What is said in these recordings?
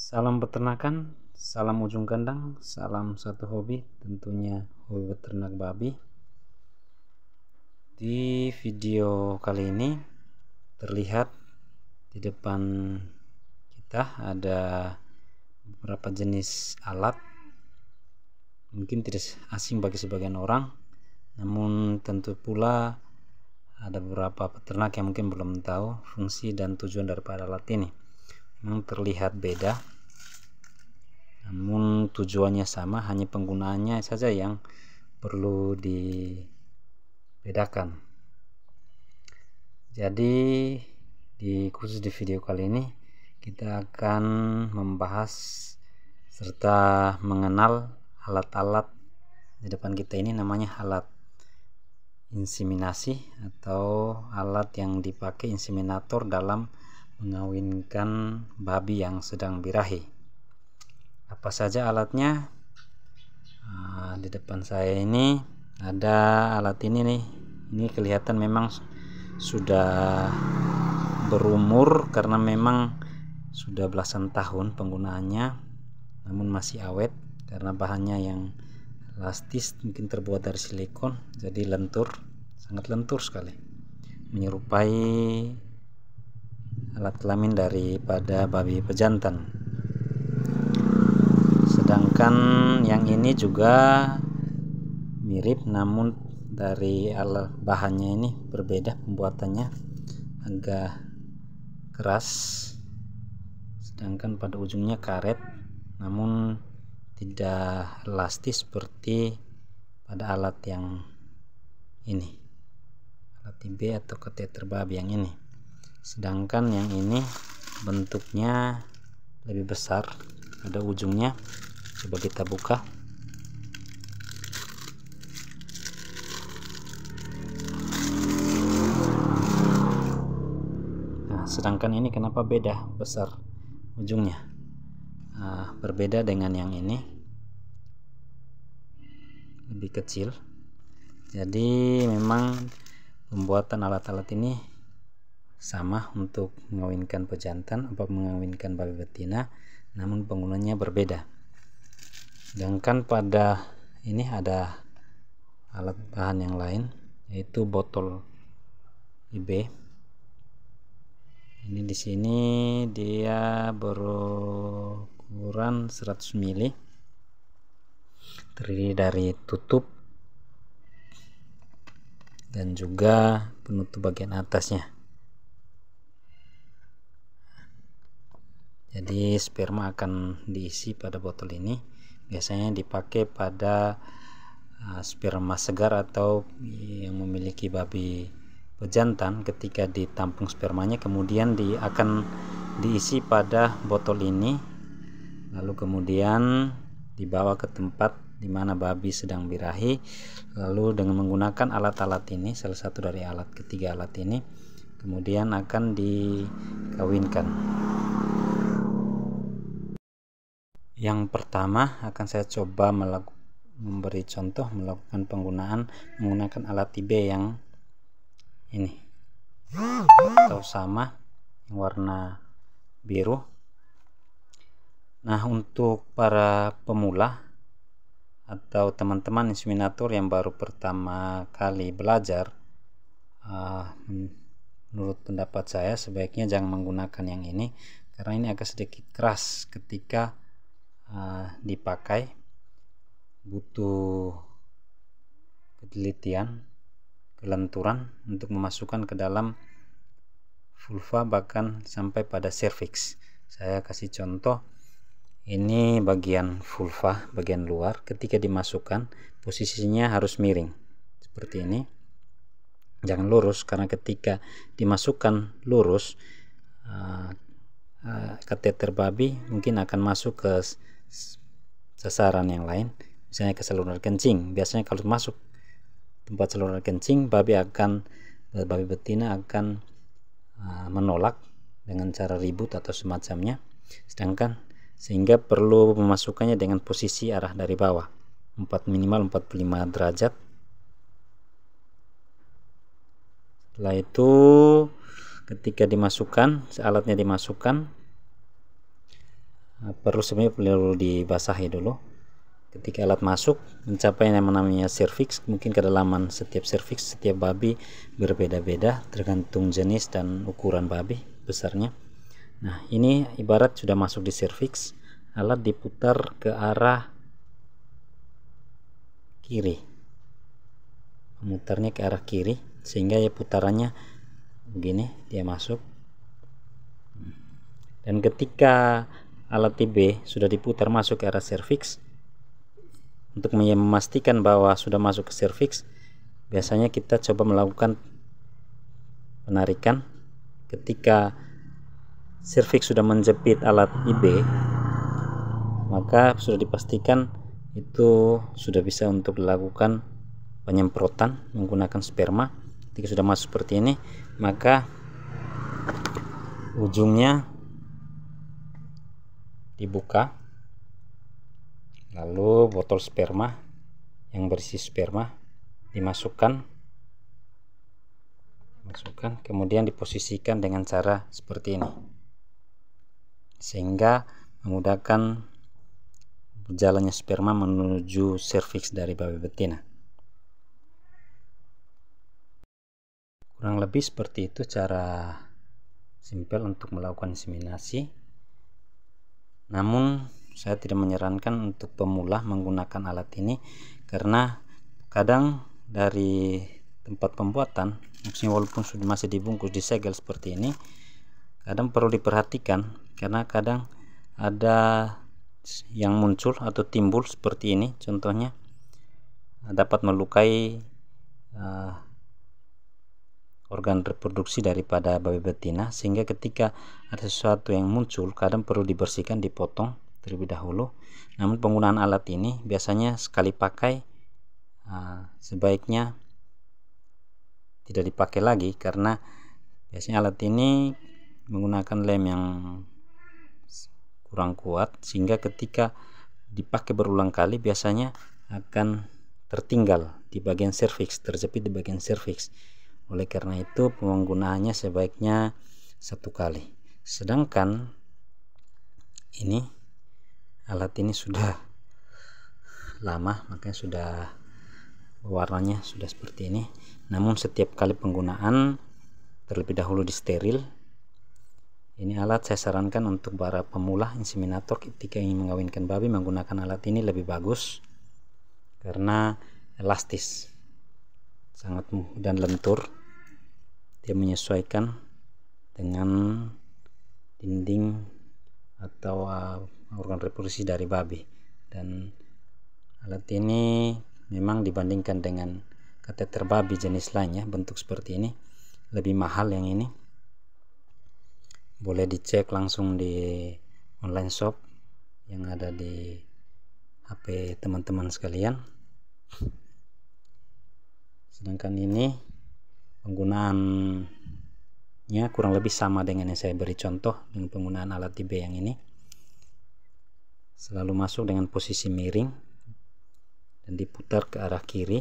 Salam peternakan, salam ujung kandang, salam satu hobi, tentunya hobi beternak babi. Di video kali ini terlihat di depan kita ada beberapa jenis alat, mungkin tidak asing bagi sebagian orang, namun tentu pula ada beberapa peternak yang mungkin belum tahu fungsi dan tujuan daripada alat ini. Memang terlihat beda, namun tujuannya sama, hanya penggunaannya saja yang perlu dibedakan. Jadi khusus di video kali ini kita akan membahas serta mengenal alat-alat di depan kita ini, namanya alat inseminasi atau alat yang dipakai inseminator dalam mengawinkan babi yang sedang birahi. Apa saja alatnya? Di depan saya ini ada alat ini nih. Ini kelihatan memang sudah berumur karena memang sudah belasan tahun penggunaannya, namun masih awet karena bahannya yang elastis, mungkin terbuat dari silikon, jadi lentur, sangat lentur sekali, menyerupai alat kelamin daripada babi pejantan. Sedangkan yang ini juga mirip, namun dari alat bahannya ini berbeda, pembuatannya agak keras, sedangkan pada ujungnya karet, namun tidak elastis seperti pada alat yang ini, alat TB atau kateter babi yang ini. Sedangkan yang ini bentuknya lebih besar, ada ujungnya. Coba kita buka. Nah, sedangkan ini kenapa beda besar ujungnya? Berbeda dengan yang ini, lebih kecil. Jadi memang pembuatan alat-alat ini sama untuk mengawinkan pejantan atau mengawinkan babi betina, namun penggunanya berbeda. Sedangkan pada ini ada alat bahan yang lain, yaitu botol IB. Ini di sini dia berukuran 100 ml, terdiri dari tutup dan juga penutup bagian atasnya. Jadi sperma akan diisi pada botol ini. Biasanya dipakai pada sperma segar atau yang memiliki babi pejantan. Ketika ditampung spermanya, kemudian akan diisi pada botol ini, lalu kemudian dibawa ke tempat di mana babi sedang birahi, lalu dengan menggunakan alat-alat ini, salah satu dari ketiga alat ini, kemudian akan dikawinkan. Yang pertama akan saya coba memberi contoh melakukan penggunaan menggunakan alat TB yang ini atau sama, yang warna biru. Nah, untuk para pemula atau teman-teman inseminator yang baru pertama kali belajar, menurut pendapat saya sebaiknya jangan menggunakan yang ini, karena ini agak sedikit keras ketika dipakai. Butuh ketelitian, kelenturan untuk memasukkan ke dalam vulva, bahkan sampai pada cervix. Saya kasih contoh, ini bagian vulva, bagian luar. Ketika dimasukkan, posisinya harus miring seperti ini, jangan lurus, karena ketika dimasukkan lurus, kateter babi mungkin akan masuk ke sasaran yang lain, misalnya ke saluran kencing. Biasanya kalau masuk tempat saluran kencing, babi betina akan menolak dengan cara ribut atau semacamnya, sehingga perlu memasukkannya dengan posisi arah dari bawah, minimal 45 derajat. Setelah itu ketika alatnya dimasukkan, sebenarnya perlu dibasahi dulu. Ketika alat masuk mencapai yang namanya serviks, mungkin kedalaman setiap serviks setiap babi berbeda-beda tergantung jenis dan ukuran babi besarnya. Nah, ini ibarat sudah masuk di serviks, alat diputar ke arah kiri, memutarnya ke arah kiri sehingga ya putarannya begini, dia masuk. Dan ketika alat TB sudah diputar masuk ke arah serviks, untuk memastikan bahwa sudah masuk ke serviks, biasanya kita coba melakukan penarikan. Ketika serviks sudah menjepit alat IB, maka sudah dipastikan itu sudah bisa untuk dilakukan penyemprotan menggunakan sperma. Ketika sudah masuk seperti ini, maka ujungnya dibuka, lalu botol sperma yang berisi sperma dimasukkan, kemudian diposisikan dengan cara seperti ini sehingga memudahkan berjalannya sperma menuju serviks dari babi betina. Kurang lebih seperti itu cara simpel untuk melakukan inseminasi. Namun saya tidak menyarankan untuk pemula menggunakan alat ini karena kadang dari tempat pembuatan, maksudnya walaupun sudah masih dibungkus disegel seperti ini, kadang perlu diperhatikan karena kadang ada yang muncul atau timbul seperti ini, contohnya dapat melukai organ reproduksi daripada babi betina, sehingga ketika ada sesuatu yang muncul kadang perlu dibersihkan, dipotong terlebih dahulu. Namun penggunaan alat ini biasanya sekali pakai, sebaiknya tidak dipakai lagi karena biasanya alat ini menggunakan lem yang kurang kuat sehingga ketika dipakai berulang kali biasanya akan tertinggal di bagian serviks, terjepit di bagian serviks. Oleh karena itu penggunaannya sebaiknya satu kali. Sedangkan ini alat ini sudah lama, makanya sudah warnanya sudah seperti ini. Namun setiap kali penggunaan terlebih dahulu disteril. Ini alat saya sarankan untuk para pemula inseminator ketika ingin mengawinkan babi menggunakan alat ini lebih bagus karena elastis, sangat dan lentur. Dia menyesuaikan dengan dinding atau organ reproduksi dari babi. Dan alat ini memang dibandingkan dengan kateter babi jenis lainnya bentuk seperti ini lebih mahal. Yang ini boleh dicek langsung di online shop yang ada di HP teman-teman sekalian. Sedangkan ini penggunaannya kurang lebih sama dengan yang saya beri contoh dengan penggunaan alat TB yang ini. Selalu masuk dengan posisi miring dan diputar ke arah kiri.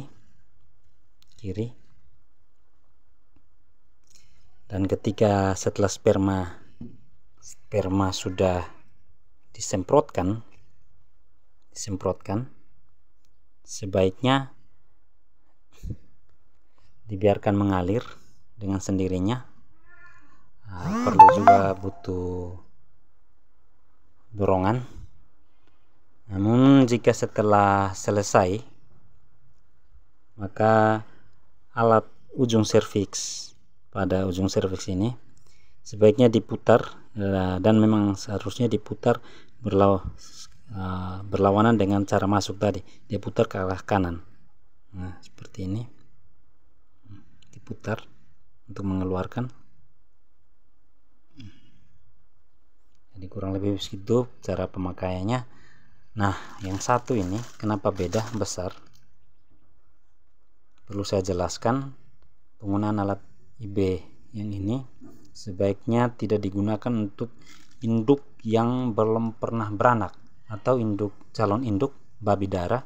Dan ketika setelah sperma sudah disemprotkan, sebaiknya dibiarkan mengalir dengan sendirinya. Perlu juga butuh dorongan. Namun jika setelah selesai, maka alat ujung serviks, pada ujung serviks ini sebaiknya diputar, dan memang seharusnya diputar berlawanan dengan cara masuk tadi. Dia putar ke arah kanan. Nah, seperti ini. Diputar untuk mengeluarkan. Jadi kurang lebih begitu cara pemakaiannya. Nah, yang satu ini kenapa beda besar? Perlu saya jelaskan, penggunaan alat IB yang ini sebaiknya tidak digunakan untuk induk yang belum pernah beranak atau calon induk babi darah,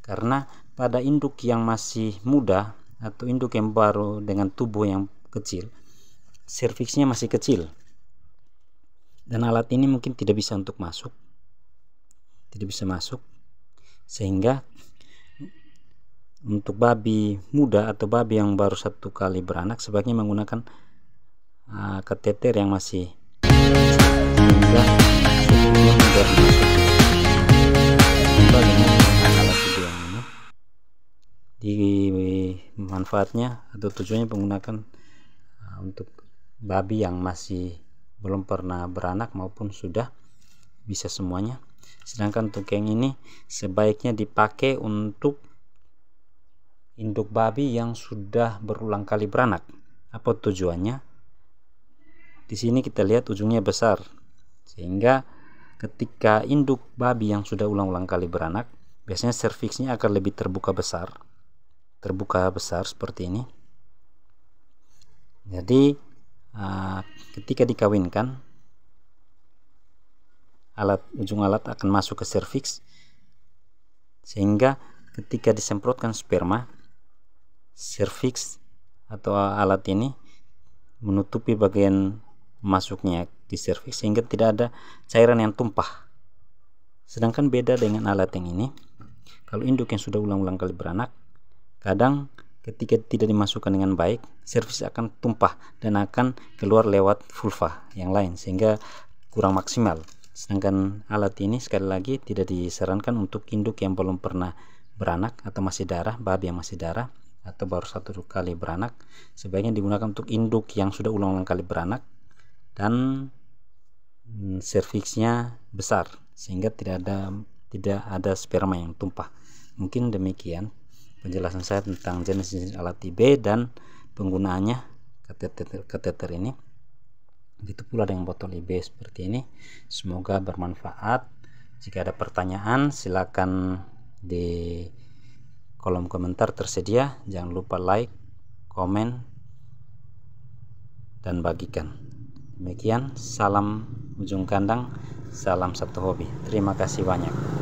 karena pada induk yang masih muda atau induk yang baru dengan tubuh yang kecil, serviksnya masih kecil. dan alat ini mungkin tidak bisa masuk, sehingga untuk babi muda atau babi yang baru 1 kali beranak sebaiknya menggunakan kateter yang masih sehingga mudah dimasukkan. Dengan alat video yang ini di manfaatnya atau tujuannya menggunakan untuk babi yang masih belum pernah beranak maupun sudah, bisa semuanya. Sedangkan untuk yang ini sebaiknya dipakai untuk induk babi yang sudah berulang kali beranak. Apa tujuannya? Di sini kita lihat ujungnya besar, sehingga ketika induk babi yang sudah ulang-ulang kali beranak, biasanya serviksnya akan lebih terbuka besar seperti ini. Jadi ketika dikawinkan, ujung alat akan masuk ke serviks, sehingga ketika disemprotkan sperma, serviks atau alat ini menutupi bagian masuknya di serviks sehingga tidak ada cairan yang tumpah. Sedangkan beda dengan alat yang ini, kalau induk yang sudah ulang-ulang kali beranak, kadang ketika tidak dimasukkan dengan baik, serviks akan tumpah dan akan keluar lewat vulva yang lain sehingga kurang maksimal. Sedangkan alat ini sekali lagi tidak disarankan untuk induk yang belum pernah beranak atau masih darah, babi yang masih darah atau baru 1 kali beranak. Sebaiknya digunakan untuk induk yang sudah ulang-ulang kali beranak dan serviksnya besar sehingga tidak ada sperma yang tumpah. Mungkin demikian penjelasan saya tentang jenis alat IB dan penggunaannya kateter ini. Begitu pula dengan botol IB seperti ini. Semoga bermanfaat. Jika ada pertanyaan silakan di kolom komentar tersedia. Jangan lupa like, komen, dan bagikan. Demikian, salam ujung kandang, salam satu hobi. Terima kasih banyak.